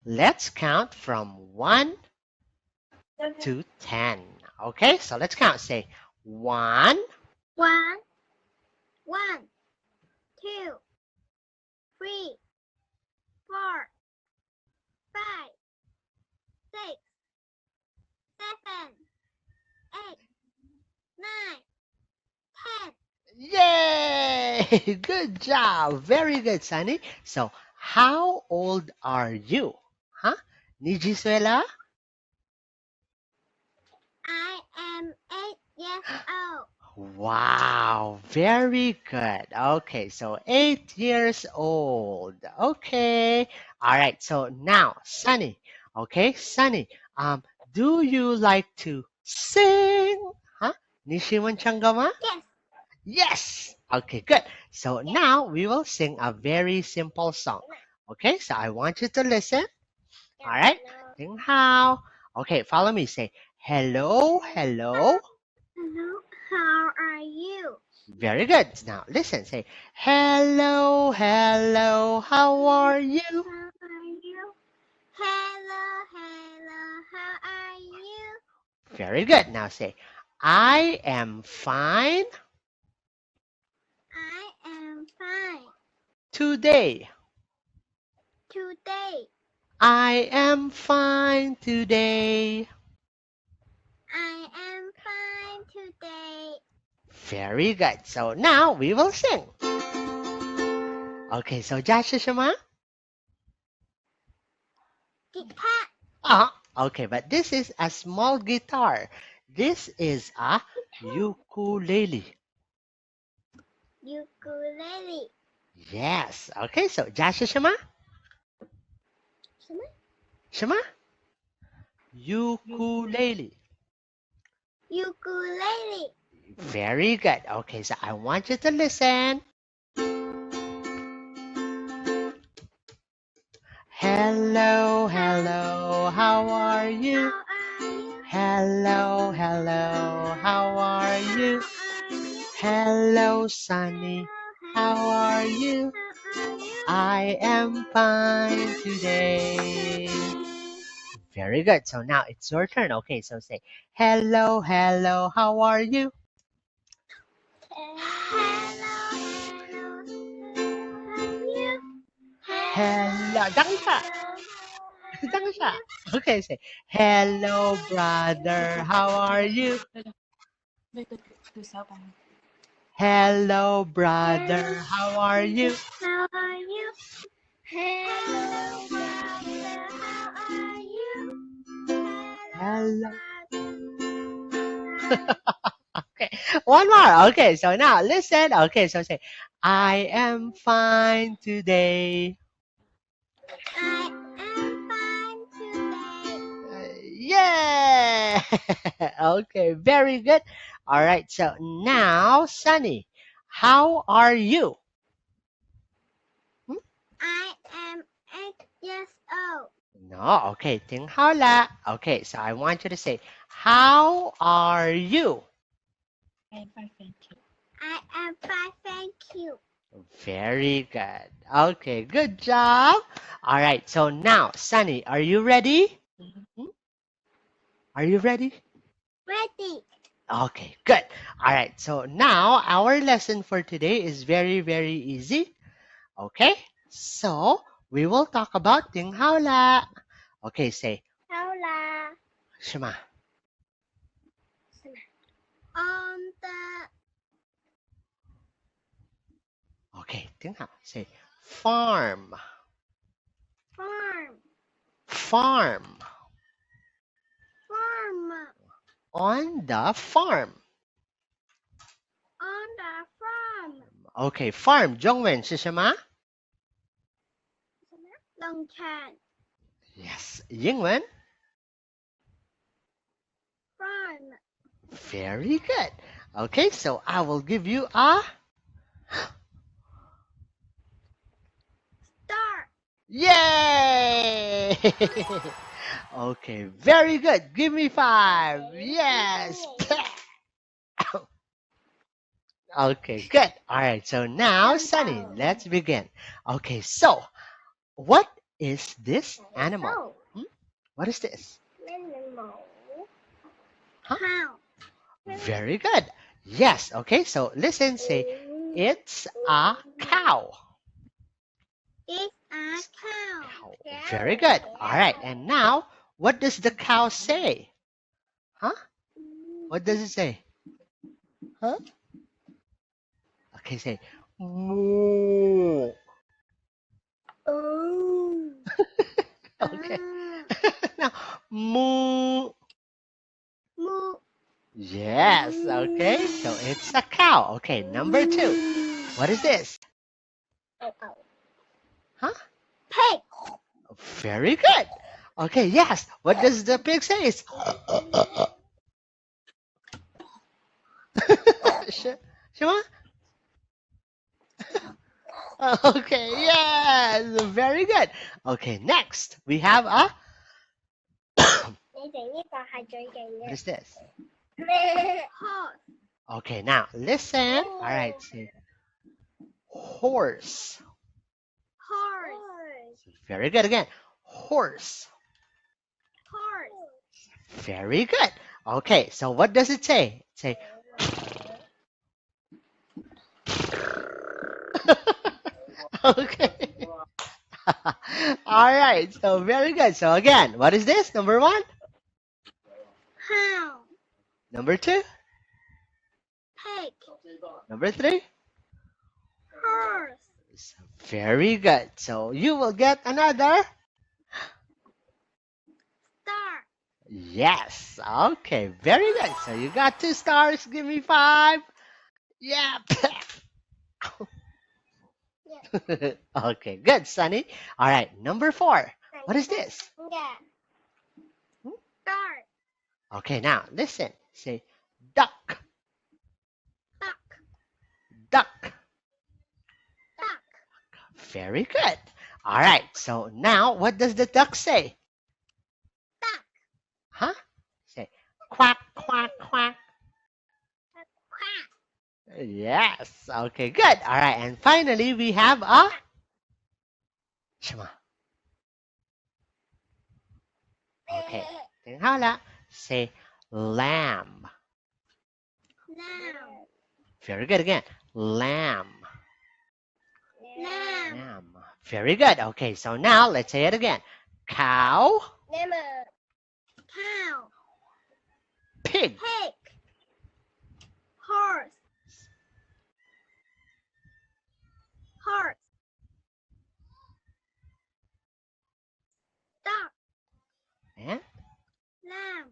Let's count from 1 to 10. Okay, so let's count. Say 1, 1, 1, 2, 3, 4, 5, 6, 7, 8, 9, 10. Yay! Good job. Very good, Sunny. So, how old are you? Huh? Nijisuela? I am 8 years old. Wow, very good. Okay, so 8 years old. Okay. All right. So now, Sunny. Okay, Sunny. Do you like to sing? Huh? Nishiwan Changama? Yes. Yes. Okay, good. So now we will sing a very simple song. Okay, so I want you to listen. All right. Sing how? Okay, follow me. Say hello, hello. Hello, how are you? Very good. Now listen. Say hello, hello. How are you? How are you? Hello, hello, how are you? Very good. Now say I am fine I am fine. today. Today, I am fine today. I am fine today. Very good. So now we will sing. Okay, so 家是什么? Guitar, Okay, but this is a small guitar. This is a ukulele. ukulele. Yes. Okay, so 家是什么?什么？什么? Ukulele. Ukulele. Very good. Okay, so I want you to listen. Hello, hello, how are you? How are you? Hello, hello, how are you? How are you? Hello, Sunny, how are you? How are you? I am fine today. Very good. So now it's your turn. Okay, so say hello, hello, how are you? Hello, hello, how are you? Hello. 等一下，等一下。Okay, say hello, brother, how are you? Hello, brother, how are you? How are you? Hello, brother. How are you? Hello. Okay, one more. Okay, so now listen. Okay, so say, I am fine today. I am fine today. Yeah. Okay, very good. All right, so now, Sunny, how are you? Hmm? I am 8 years old. No, okay, 听好了. Okay, so I want you to say, how are you? I am fine, thank you. Very good. Okay, good job. All right, so now, Sunny, are you ready? Hmm? Are you ready? Ready. Okay, good. All right, so now our lesson for today is very, very easy. Okay, so we will talk about 听好了. Okay, say 好啦。什么? On the Okay, 听好. Say farm. farm. Farm. Farm. On the farm. On the farm. Okay, farm 中文是什么? 农场 Yes, 英文? farm. Very good. Okay, so I will give you a Star. yay. Okay, very good. Give me 5. Yes. Okay, good. All right, so now, Sunny, let's begin. Okay, so what is this animal? So, What is this? animal. Huh? Cow. Very good. Yes. Okay. So listen. Say, it's a cow. It's a cow. Cow. Very good. All right. And now, what does the cow say? Huh? What does it say? Huh? Okay. Say, moo. Oh. Okay. Now, moo. Moo. Yes. Okay. So it's a cow. Okay. Number 2. What is this? Oh. Huh? Pig. Very good. Okay, yes. What does the pig say? It's Shema? Okay, yes. Very good. Okay, next we have a what is this? Horse. Okay, now listen. All right, say horse. Horse. Very good again. Horse. Horse. Very good. Okay, so what does it say? Say okay. All right, so very good. So again, what is this? Number 1? Cow. Number 2? Pig. Number 3? Horse. Very good. So you will get another. Star. Yes. Okay. Very good. So you got 2 stars. Give me 5. Yeah. Okay. Good, Sunny. All right. Number 4. What is this? Yeah. Hmm? Star. Okay. Now listen. Say duck. Duck. Duck. Duck. Very good. All right. So now what does the duck say? Duck. Huh? Say quack, quack, quack. Quack. Yes. Okay, good. All right. And finally, we have a Shema. Okay. Tinghala. Say lamb. Lamb. Very good again. Lamb. Lamb. Lamb. Very good. Okay, so now let's say it again. Cow. Lemon. Cow. Pig. Pig. Horse. Horse. Duck. And Lamb.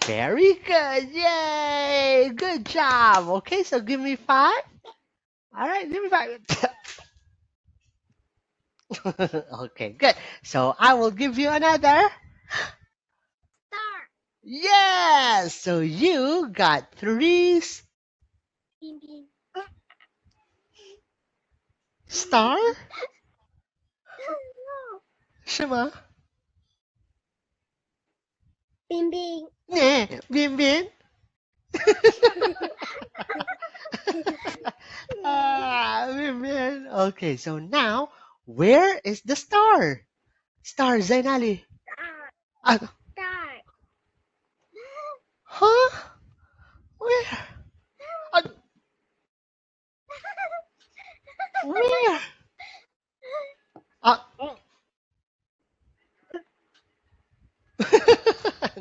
very good. Yay. Good job. Okay, so give me 5. All right, give me 5. Okay, good. So I will give you another. Star. Yes. So you got 3 Bing bing. star. Shema. Bing bing. Yeah, Bin Bin. Bin Bin. Okay, so now where is the star? Star Zainali. Star. Uh, Star. huh? Where? Uh, where? Uh,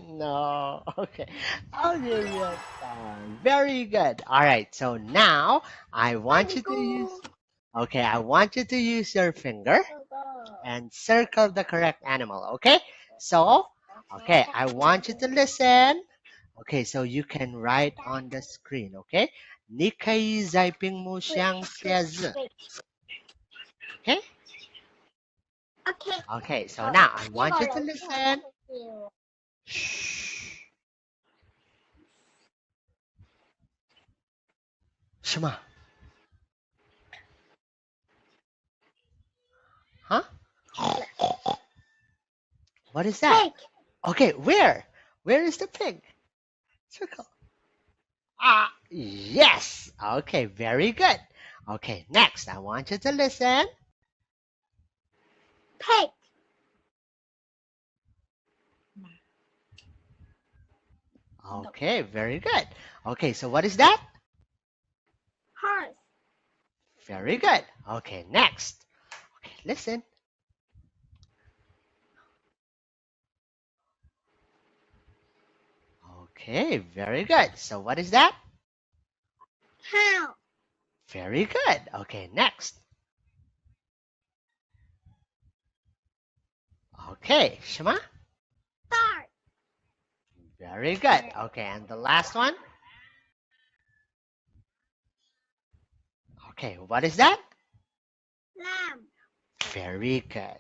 no. Okay. I'll give you a star. Very good. All right. So now I want you to use. Okay, I want you to use your finger and circle the correct animal. Okay. So, okay, I want you to listen. Okay, so you can write on the screen. Okay. Nikai zaiping mo siyang tiyazi. Okay. Okay. Okay. So now I want you to listen. Shh. Shema. Huh? What is that? Pig. Okay, where? Where is the pig? Circle. Ah, yes. Okay, very good. Okay, next, I want you to listen. Pig. Okay, very good. Okay, so what is that? Horse. Very good. Okay, next. Okay, listen. Okay, very good. So what is that? Cow. Very good. Okay, next. Okay, Shema. Dart. Very good. Okay, and the last one. Okay, what is that? Lamb. Very good.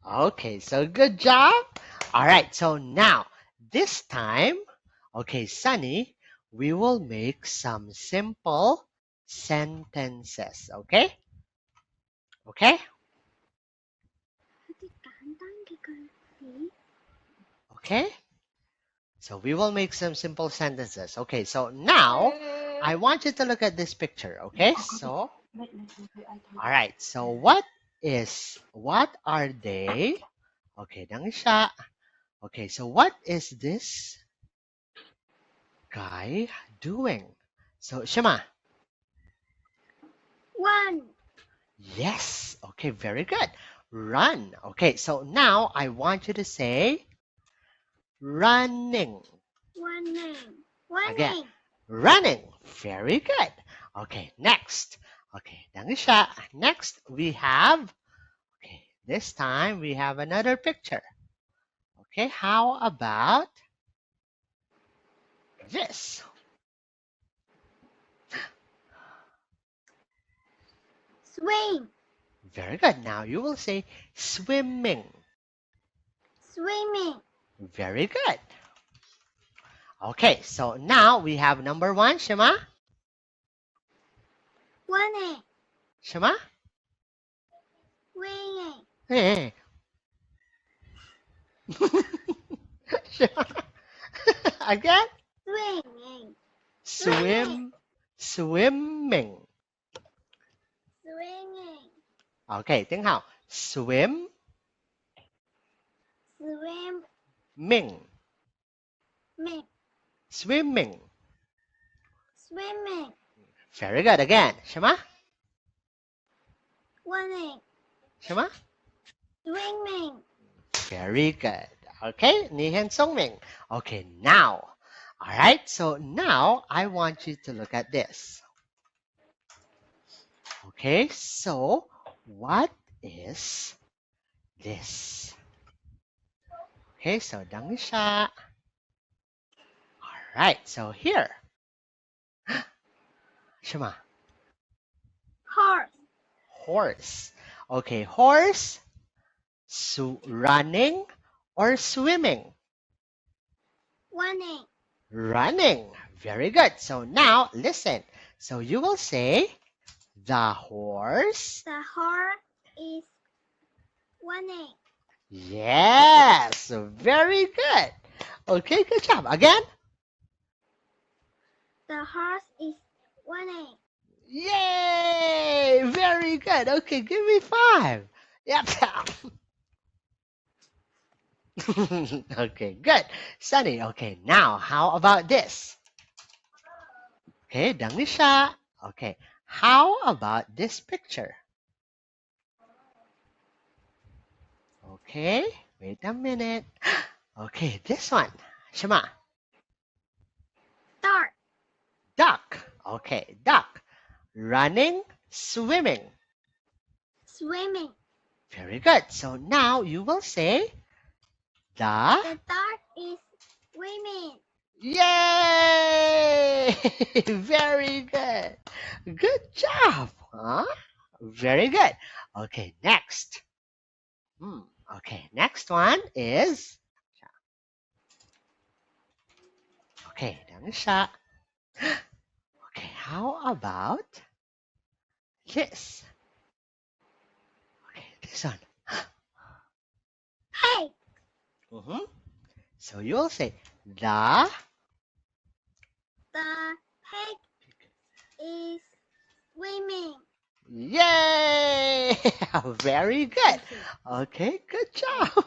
Okay, so good job. All right, so now this time, okay, Sunny, we will make some simple sentences. Okay? Okay? Okay? So we will make some simple sentences. Okay, so now I want you to look at this picture. Okay, so all right, so what are they? Okay, dang siya. Okay, so what is this guy doing? So Shema, One. yes. Okay, very good. Run. Okay, so now I want you to say running. Running. Again, Running. running. Very good. Okay, next. Okay, dang siya. Next, we have, okay, this time we have another picture. Okay, how about this? Swim. Very good. Now you will say swimming. Swimming. Very good. Okay, so now we have number one, Shema. Running. Shema. Swinging. Eh. Shema. Again. Swinging. Swimming. Swinging. Okay, tiếng Hào. Swimming. Swim. Swimming. Swimming. Very good. Again. Shema. Running. Shema. Swimming. Very good. Okay, Ni Hen Song Ming. Okay, now. All right, so now I want you to look at this. Okay, so what is this? Okay, so dang siya. All right, so here. Shema. Horse. Horse. Okay, horse. Running or swimming? Running. Running. Very good. So now listen. So you will say the horse. The horse is running. Yes. Very good. Okay, good job. Again. The horse is running. Yay. Very good. Okay, give me 5. Yep. Okay, good. Sunny. Okay, now how about this? Okay, dang ni siya. Okay, how about this picture? Okay, wait a minute. Okay, this one. Shema. Dart. Duck. Okay, duck. Running, swimming. Swimming. Very good. So now you will say the. The dart is swimming. Yay! Very good. Good job. Huh? Very good. Okay, next. Okay, next one is. Okay, dang siya. Okay, how about this? Okay, this one. Hey. So you'll say The pig is swimming. Yay! Very good. Okay, good job.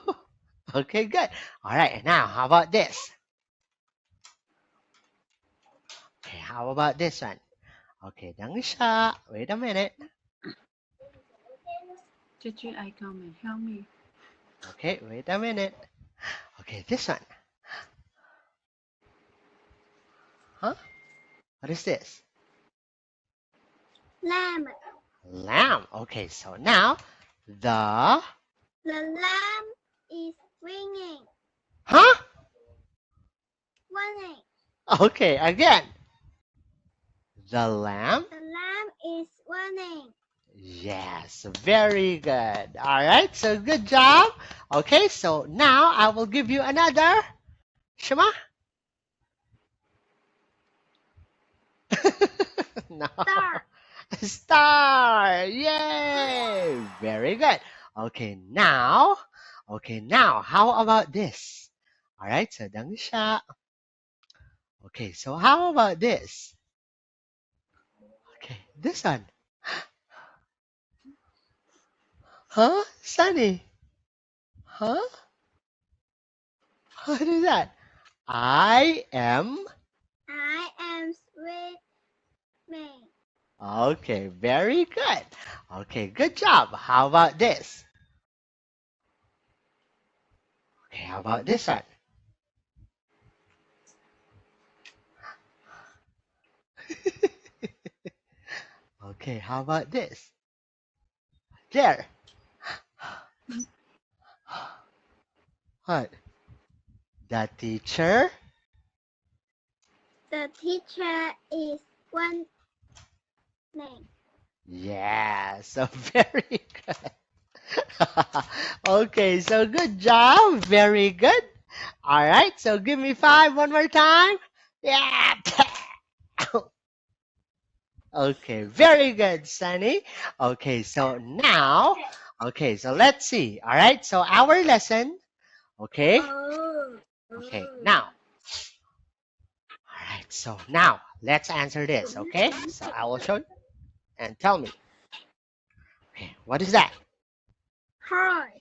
Okay, good. All right, and now how about this? Okay, how about this one? Okay,等一下. Wait a minute. Teacher, I come. Help me. Okay, wait a minute. Okay, this one. Huh? What is this? Lamb. Lamb. Okay, so now the. The lamb is ringing. Huh? Running. Okay, again. The lamb. The lamb is running. Yes, very good. All right, so good job. Okay, so now I will give you another. 什么? No. Star. Star. Yay! Very good. Okay, now, how about this? All right, so 等一下. Okay, so how about this? Okay, this one. Huh? Sunny? Huh? What is that? I am. Swimming. Okay, very good. Okay, good job. How about this? Okay, how about this one? Okay, how about this? There. What? The teacher? The teacher is running. Yeah, so very good. Okay, so good job. Very good. All right, so give me 5 one more time. Yeah. Okay, very good, Sunny. Okay, so now, okay, so let's see. All right, so our lesson, okay? Okay, now. All right, so now let's answer this, okay? So I will show you and tell me. Okay, what is that? Horse.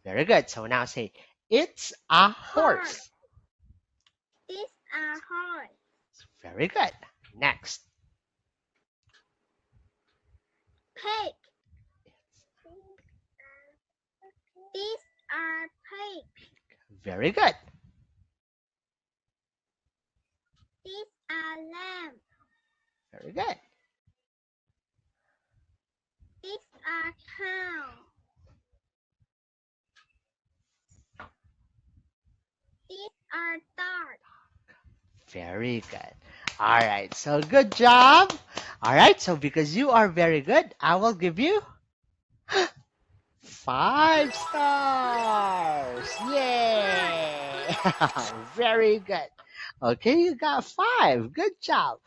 Very good. So now say, it's a horse. It's a horse. Very good. Next. Pig. These are pigs. Very good. These are lamb. Very good. These are cow. These are dog. Very good. All right, so good job. All right, so because you are very good, I will give you 5 stars. Yay! Very good. Okay, you got 5. Good job.